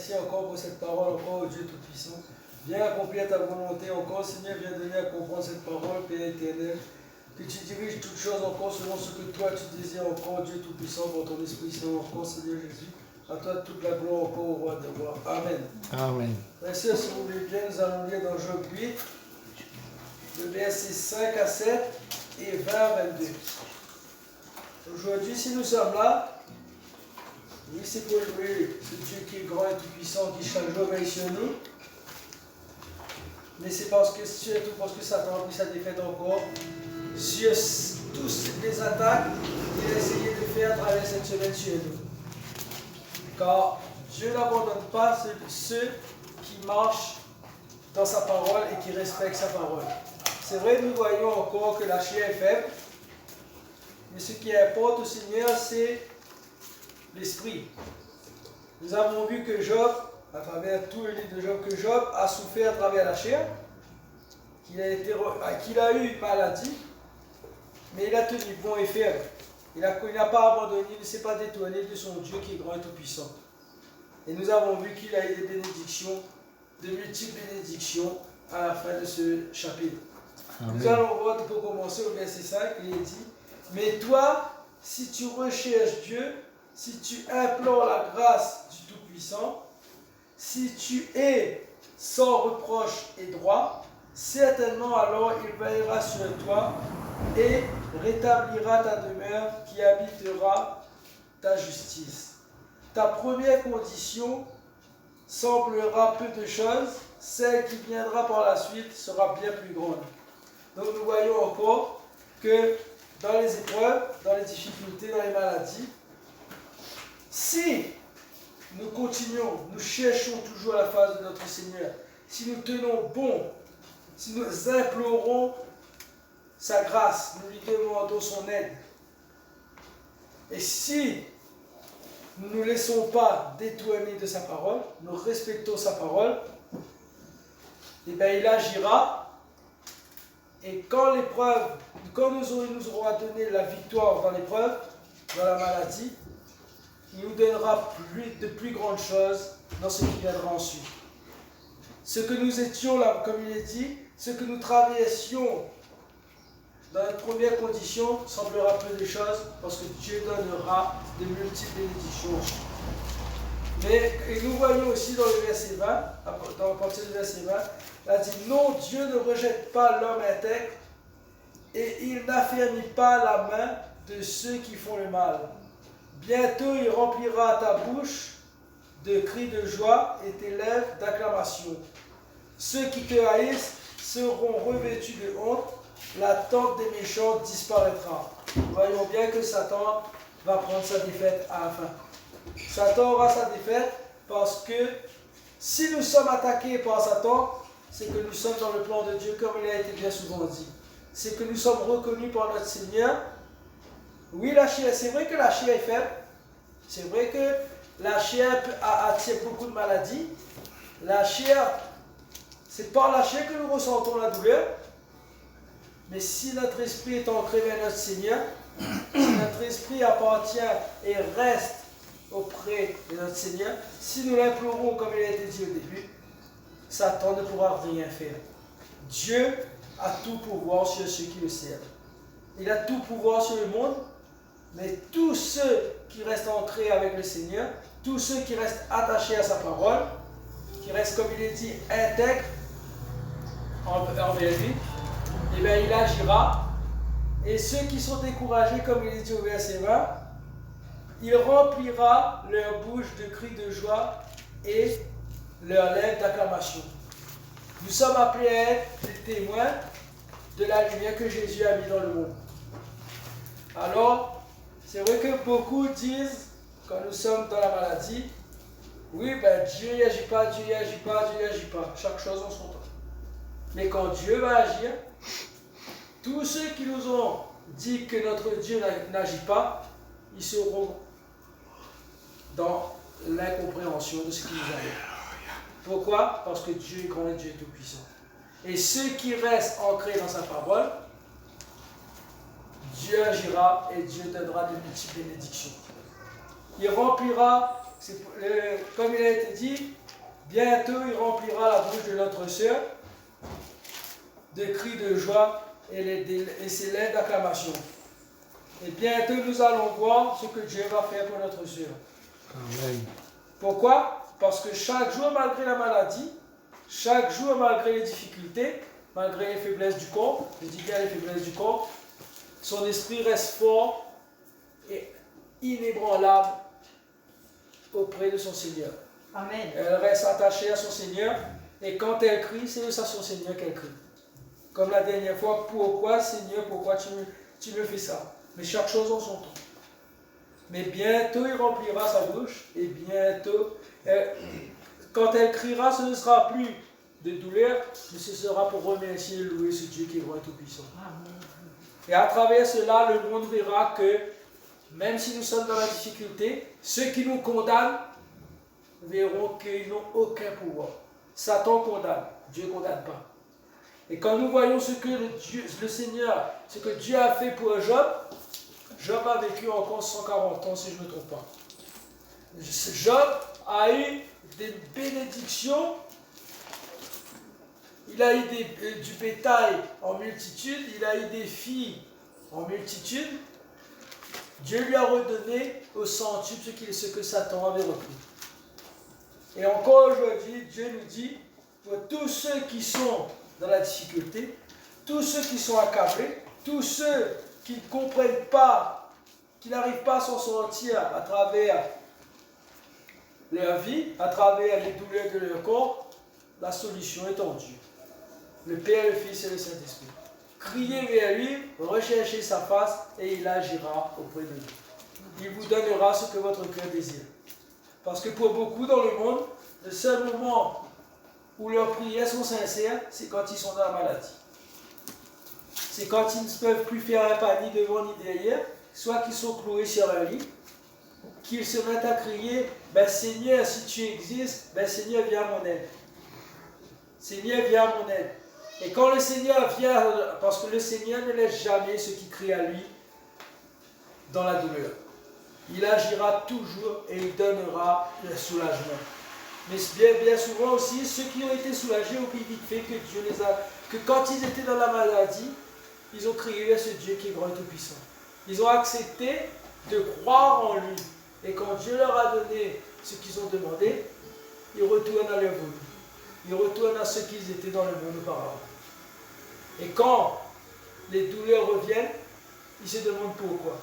merci encore pour cette parole, encore, Dieu Tout-Puissant. Viens accomplir ta volonté encore, Seigneur, viens donner à comprendre cette parole, Père éternel. Que tu diriges toutes choses encore selon ce que toi tu désires encore, Dieu Tout-Puissant, pour ton Esprit Saint encore, Seigneur Jésus. À toi toute la gloire encore au roi des rois. Amen. Amen. Frères et sœurs, si vous voulez bien, nous allons lire dans Job 8, le verset 5 à 7 et 20 à 22. Aujourd'hui, si nous sommes là, oui, c'est pour louer ce Dieu qui est grand et tout-puissant, qui chaque jour veille sur nous. Mais c'est surtout parce que Satan a pris sa défaite encore sur toutes les attaques qu'il a essayé de faire à travers cette semaine sur nous. Car Dieu n'abandonne pas ceux qui marchent dans sa parole et qui respectent sa parole. C'est vrai, nous voyons encore que la chair est faible, mais ce qui importe au Seigneur, c'est l'esprit. Nous avons vu que Job, à travers tout le livre de Job, que Job a souffert à travers la chair, qu'il a eu une maladie, mais il a tenu bon et ferme. Il n'a pas abandonné, il ne s'est pas détourné de son Dieu qui est grand et tout-puissant. Et nous avons vu qu'il a eu des bénédictions, de multiples bénédictions à la fin de ce chapitre. Amen. Nous allons voir pour commencer au verset 5, il est dit: mais toi, si tu recherches Dieu, si tu implores la grâce du Tout-Puissant, si tu es sans reproche et droit, certainement alors il veillera sur toi et rétablira ta demeure qui habitera ta justice. Ta première condition semblera peu de choses, celle qui viendra par la suite sera bien plus grande. Donc nous voyons encore que dans les épreuves, dans les difficultés, dans les maladies, si nous continuons, nous cherchons toujours la face de notre Seigneur, si nous tenons bon, si nous implorons sa grâce, nous lui demandons son aide, et si nous ne nous laissons pas détourner de sa parole, nous respectons sa parole, et bien il agira. Et quand nous aurons donné la victoire dans l'épreuve, dans la maladie, il nous donnera de plus grandes choses dans ce qui viendra ensuite. Ce que nous étions là, comme il est dit, ce que nous traversions dans notre première condition semblera peu de choses parce que Dieu donnera de multiples bénédictions. Mais nous voyons aussi dans le verset 20, à partir du verset 20, il a dit: non, Dieu ne rejette pas l'homme intègre et il n'affermit pas la main de ceux qui font le mal. Bientôt il remplira ta bouche de cris de joie et tes lèvres d'acclamation. Ceux qui te haïssent seront revêtus de honte, la tente des méchants disparaîtra. Voyons bien que Satan va prendre sa défaite à la fin. Satan aura sa défaite parce que si nous sommes attaqués par Satan, c'est que nous sommes dans le plan de Dieu, comme il a été bien souvent dit. C'est que nous sommes reconnus par notre Seigneur. Oui, la chair, c'est vrai que la chair est faible. C'est vrai que la chair attire beaucoup de maladies. La chair, c'est par la chair que nous ressentons la douleur. Mais si notre esprit est ancré vers notre Seigneur, si notre esprit appartient et reste auprès de notre Seigneur, si nous l'implorons comme il a été dit au début, Satan ne pourra rien faire. Dieu a tout pouvoir sur ceux qui le servent. Il a tout pouvoir sur le monde, mais tous ceux qui restent ancrés avec le Seigneur, tous ceux qui restent attachés à sa parole, qui restent, comme il est dit, intègres envers lui, eh bien il agira. Et ceux qui sont découragés, comme il est dit au verset 20, il remplira leur bouche de cris de joie et leurs lèvres d'acclamation. Nous sommes appelés à être des témoins de la lumière que Jésus a mis dans le monde. Alors, c'est vrai que beaucoup disent, quand nous sommes dans la maladie, oui, ben Dieu n'agit pas, Dieu n'agit pas, Dieu n'agit pas. Chaque chose en son temps. Mais quand Dieu va agir, tous ceux qui nous ont dit que notre Dieu n'agit pas, ils seront dans l'incompréhension de ce qui nous arrive. Pourquoi? Parce que Dieu est grand et Dieu est tout-puissant. Et ceux qui restent ancrés dans sa parole, Dieu agira et Dieu donnera de multiples bénédictions. Il remplira Comme il a été dit, bientôt il remplira la bouche de notre sœur de cris de joie et ses lettres d'acclamation. Et bientôt nous allons voir ce que Dieu va faire pour notre sœur. Amen. Pourquoi? Parce que chaque jour, malgré la maladie, chaque jour, malgré les difficultés, malgré les faiblesses du corps, je dis bien les faiblesses du corps, son esprit reste fort et inébranlable auprès de son Seigneur. Amen. Elle reste attachée à son Seigneur et quand elle crie, c'est à son Seigneur qu'elle crie. Comme la dernière fois, pourquoi Seigneur, pourquoi tu me fais ça? Mais chaque chose en son temps. Mais bientôt il remplira sa bouche et bientôt, quand elle criera, ce ne sera plus de douleur, mais ce sera pour remercier et louer ce Dieu qui est grand et tout-puissant. Et à travers cela, le monde verra que même si nous sommes dans la difficulté, ceux qui nous condamnent verront qu'ils n'ont aucun pouvoir. Satan condamne, Dieu ne condamne pas. Et quand nous voyons ce que le Seigneur, ce que Dieu a fait pour Job, Job a vécu encore 140 ans si je ne me trompe pas. Job a eu des bénédictions, il a eu du bétail en multitude, il a eu des filles en multitude. Dieu lui a redonné au centuple ce que Satan avait repris. Et encore aujourd'hui, Dieu nous dit, pour tous ceux qui sont dans la difficulté, tous ceux qui sont accablés, tous ceux qui ne comprennent pas, qui n'arrivent pas à s'en sortir à travers leur vie, à travers les douleurs de leur corps, la solution est en Dieu. Le Père, le Fils et le Saint-Esprit. Criez vers lui, recherchez sa face et il agira auprès de vous. Il vous donnera ce que votre cœur désire. Parce que pour beaucoup dans le monde, le seul moment où leurs prières sont sincères, c'est quand ils sont dans la maladie. C'est quand ils ne peuvent plus faire un pas ni devant ni derrière, soit qu'ils sont cloués sur un lit, qu'ils se mettent à crier, ben Seigneur, si tu existes, ben Seigneur, viens à mon aide. Seigneur, viens à mon aide. Et quand le Seigneur vient, parce que le Seigneur ne laisse jamais ceux qui crient à lui dans la douleur. Il agira toujours et il donnera le soulagement. Mais bien souvent aussi, ceux qui ont été soulagés oublient vite fait que Dieu que quand ils étaient dans la maladie, ils ont crié vers ce Dieu qui est grand et tout-puissant. Ils ont accepté de croire en lui. Et quand Dieu leur a donné ce qu'ils ont demandé, ils retournent à leur vie. Ils retournent à ce qu'ils étaient dans le monde auparavant. Et quand les douleurs reviennent, ils se demandent pourquoi.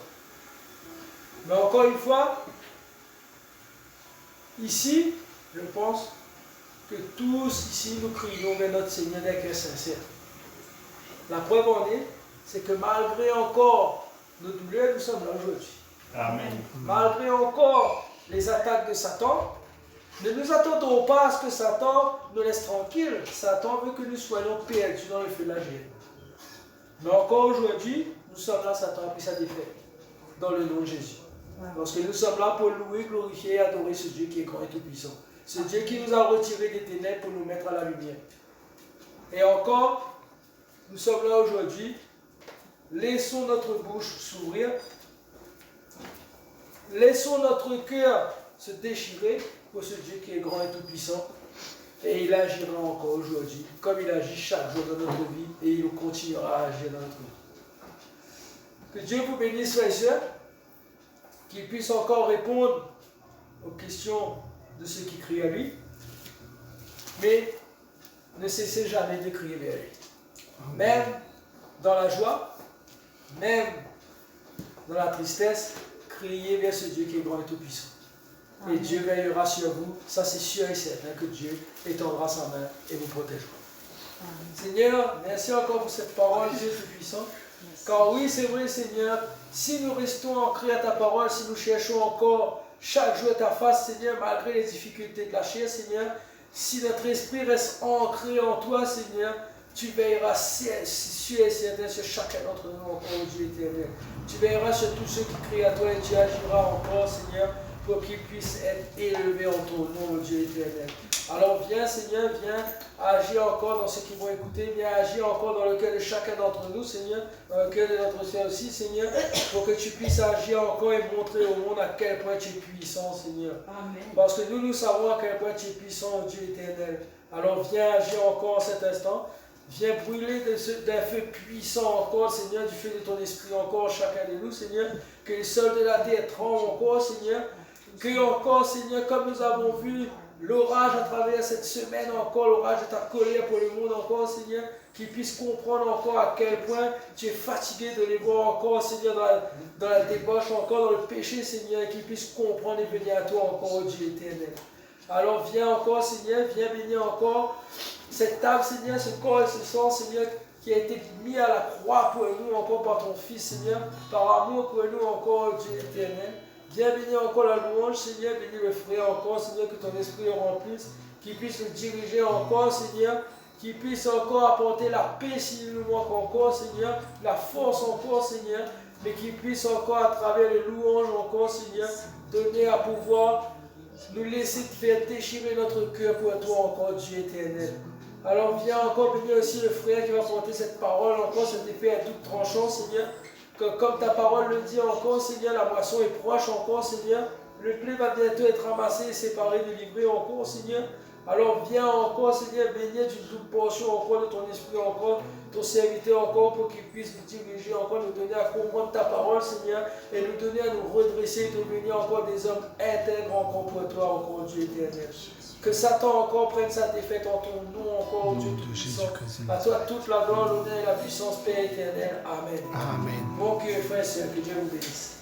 Mais encore une fois, ici, je pense que tous ici, nous crions vers notre Seigneur d'un cœur sincère. La preuve en est, c'est que malgré encore nos douleurs, nous sommes là aujourd'hui. Amen. Malgré encore les attaques de Satan, ne nous attendons pas à ce que Satan nous laisse tranquilles. Satan veut que nous soyons perdus dans le feu de la géhenne. Mais encore aujourd'hui, nous sommes là, Satan a pris sa défaite. Dans le nom de Jésus. Parce que nous sommes là pour louer, glorifier et adorer ce Dieu qui est grand et tout-puissant. Ce Dieu qui nous a retirés des ténèbres pour nous mettre à la lumière. Et encore, nous sommes là aujourd'hui. Laissons notre bouche s'ouvrir. Laissons notre cœur se déchirer pour ce Dieu qui est grand et tout-puissant. Et il agira encore aujourd'hui, comme il agit chaque jour dans notre vie, et il continuera à agir dans notre vie. Que Dieu vous bénisse, frères et sœurs, qu'il puisse encore répondre aux questions de ceux qui crient à lui, mais ne cessez jamais de crier vers lui. Même dans la joie, même dans la tristesse, criez vers ce Dieu qui est grand et tout-puissant. Et Dieu veillera sur vous, ça c'est sûr et certain que Dieu étendra sa main et vous protégera. Seigneur, merci encore pour cette parole, Dieu tout-puissant. Car oui, c'est vrai, Seigneur, si nous restons ancrés à ta parole, si nous cherchons encore chaque jour ta face, Seigneur, malgré les difficultés de la chair, Seigneur, si notre esprit reste ancré en toi, Seigneur, tu veilleras sûr et certain sur chacun d'entre nous encore, Dieu éternel. Tu veilleras sur tous ceux qui crient à toi et tu agiras encore, Seigneur, pour qu'ils puissent être élevés en ton nom, Dieu éternel. Alors viens Seigneur, viens agir encore dans ceux qui vont écouter, viens agir encore dans le cœur de chacun d'entre nous, Seigneur, dans le cœur de notre Seigneur aussi, Seigneur, pour que tu puisses agir encore et montrer au monde à quel point tu es puissant, Seigneur. Amen. Parce que nous savons à quel point tu es puissant, Dieu éternel. Alors viens agir encore en cet instant. Viens brûler d'un feu puissant encore, Seigneur, du feu de ton esprit encore chacun de nous, Seigneur. Que les sols de la terre tremblent encore, Seigneur. Que encore, Seigneur, comme nous avons vu l'orage à travers cette semaine encore, l'orage de ta colère pour le monde encore, Seigneur, qu'ils puissent comprendre encore à quel point tu es fatigué de les voir encore, Seigneur, dans la débauche, encore dans le péché, Seigneur, et qu'ils puissent comprendre et venir à toi encore, Dieu éternel. Alors viens encore, Seigneur, viens bénir encore cette table, Seigneur, ce corps et ce sang, Seigneur, qui a été mis à la croix pour nous encore par ton Fils, Seigneur, par amour pour nous encore, Dieu éternel. Viens bénir encore la louange, Seigneur, bénis le frère encore, Seigneur, que ton esprit le remplisse, qu'il puisse le diriger encore, Seigneur, qu'il puisse encore apporter la paix s'il nous manque encore, Seigneur, la force encore, Seigneur, mais qu'il puisse encore, à travers les louanges encore, Seigneur, donner à pouvoir nous laisser te faire déchirer notre cœur pour toi encore, Dieu éternel. Alors viens encore bénir aussi le frère qui va porter cette parole, encore cet épée à double tranchant, Seigneur. Que comme ta parole le dit encore, Seigneur, la moisson est proche encore, Seigneur. Le blé va bientôt être ramassé et séparé de livré encore, Seigneur. Alors viens encore, Seigneur, bénir d'une double portion encore de ton esprit encore, ton serviteur encore, pour qu'il puisse nous diriger encore, nous donner à comprendre ta parole, Seigneur, et nous donner à nous redresser et devenir encore des hommes intègres encore pour toi, encore Dieu éternel. Que Satan encore prenne sa défaite en ton nom encore, Dieu Tout-Puissant. À toi toute la gloire, l'honneur et la puissance, Père éternel. Amen. Amen. Mon cœur, frère et sœur, que Dieu vous bénisse.